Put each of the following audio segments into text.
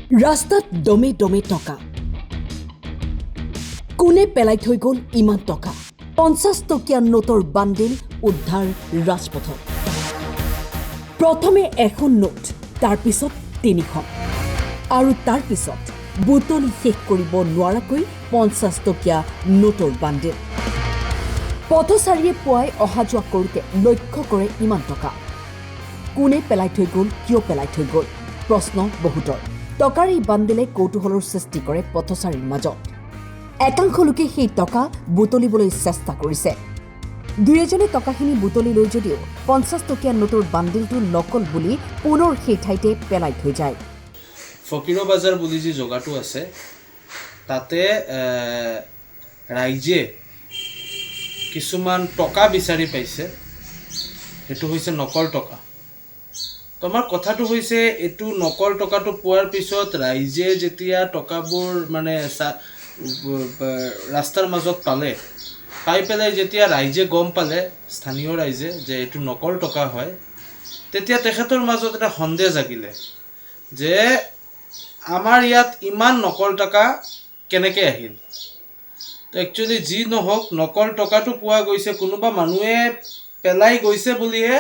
ৰাস্তাত দমে দমে টকা কোনে পেলাই থৈ গ'ল ইমান টকা 50 টকীয়া নোটৰ বান্ডিল উদ্ধাৰ ৰাজপথত প্ৰথমে এখন নোট তাৰ পিছত তিনিখন আৰু তাৰ পিছত বুটলি শেষ কৰিব নোৱাৰাকৈ 50 টকীয়া নোটৰ বান্ডিল পথচাৰীয়ে পুৱাই অহা যোৱা কৰোঁতে লক্ষ্য কৰে ইমান টকা কোনে পেলাই থৈ গ'ল কিয় পেলাই থৈ গ'ল প্ৰশ্ন বহুতৰ টকাৰ এই বান্ডিলে কৌতূহলৰ সৃষ্টি কৰে পথচাৰীৰ মাজত একাংশ লোকে সেই টকা বুটলিবলৈ চেষ্টা কৰিছে দুই এজনে টকাখিনি বুটলি লৈ যদিও 50 টকীয়া নোটৰ বান্ডিলটো নকল বুলি পুনৰ সেই ঠাইতে পেলাই থৈ যায় ফকিৰ বাজাৰ বুলি যি জগাটো আছে তাতে ৰাইজে কিছুমান টকা বিচাৰি পাইছে সেইটো হৈছে নকল টকা তোমাৰ কথাটো হৈছে এটো নকল টকাটো পোৱাৰ পিছত ৰাইজে যেতিয়া টকাবোৰ মানে ৰাস্তাৰ মাজত পালে পাই পেলাই যেতিয়া ৰাইজে গম পালে স্থানীয় ৰাইজে যে এটো নকল টকা হয় তেতিয়া তেখেতৰ মাজত এটা সন্দেহ জাগিলে যে আমাৰ ইয়াত ইমান নকল টকা কেনেকৈ আহিল একচুয়ালি যি নহওক নকল টকাটো পোৱা গৈছে কোনোবা মানুহে পেলাই গৈছে বুলিহে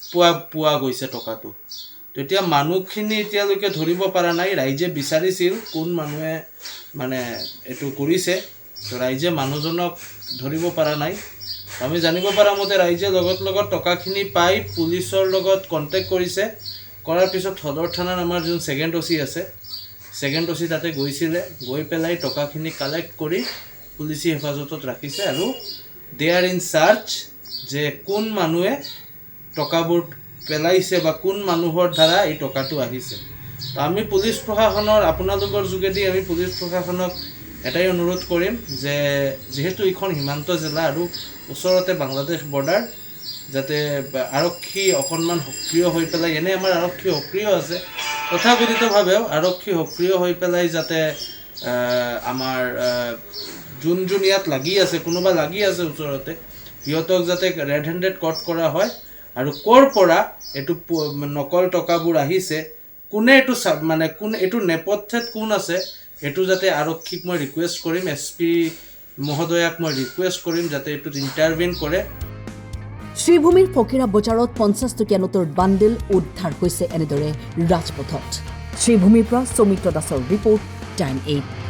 পোৱা গৈছে টকাটো তেতিয়া মানুহখিনি এতিয়ালৈকে ধৰিব পৰা নাই ৰাইজে বিচাৰিছিল কোন মানুহে মানে এটো কৰিছে তো ৰাইজে মানুহজনক ধৰিব পৰা নাই আমি জানিব পৰা মতে ৰাইজে লগত টকাখিনি পাই পুলিচৰ লগত কন্টেক্ট কৰিছে কৰাৰ পিছত সদৰ থানাৰ আমাৰ যোন সেকেন্ড ওসি আছে সেকেন্ড ওসি তাতে গৈছিলে গৈ পেলাই টকাখিনি কালেক্ট কৰি পুলিচি হেফাজতত ৰাখিছে আৰু দে আৰ ইন সাৰ্চ যে কোন মানুহে টকাবোৰ পেলাইছে বা কোন মানুহৰ দ্বাৰা এই টকাটো আহিছে তো আমি পুলিচ প্ৰশাসনৰ আপোনালোকৰ যোগেদি আমি পুলিচ প্ৰশাসনক এটাই অনুৰোধ কৰিম যে যেহেতু এখন সীমান্ত জিলা আৰু ওচৰতে বাংলাদেশ বৰ্ডাৰ যাতে আৰক্ষী অকণমান সক্ৰিয় হৈ পেলাই এনে আমাৰ আৰক্ষী সক্ৰিয় আছে তথাকথিতভাৱেও আৰক্ষী সক্ৰিয় হৈ পেলাই যাতে আমাৰ যোন ইয়াত লাগি আছে কোনোবা লাগি আছে ওচৰতে সিহঁতক যাতে ৰেড হেণ্ডেড কট কৰা হয় আৰু ক'ৰ পৰা এটো নকল টকাবোৰ আহিছে কোনে এটো মানে কোন এটো নেপথ্যত কোন আছে এটো যাতে আৰক্ষীক মই ৰিকুৱেষ্ট কৰিম এসপি মহোদয়াক মই ৰিকুৱেষ্ট কৰিম যাতে এটো ইন্টাৰভিন কৰে শ্ৰীভূমিৰ ফকিৰা বজাৰত 50 টকীয়া নোটৰ বান্ডিল উদ্ধাৰ হৈছে এনেদৰে ৰাজপথত শ্ৰীভূমিৰ পৰা সৌমিত্ৰ দাসৰ ৰিপৰ্ট টাইম 8